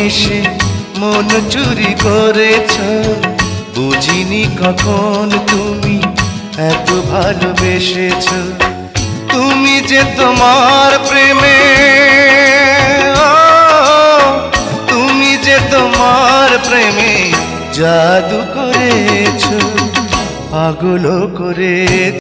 এসে মন চুরি করেছ, বুঝিনি কখন তুমি এত ভালোবেসেছ। তুমি যে তোমার প্রেমে, তুমি যে তোমার প্রেমে জাদু করেছ, পাগল করে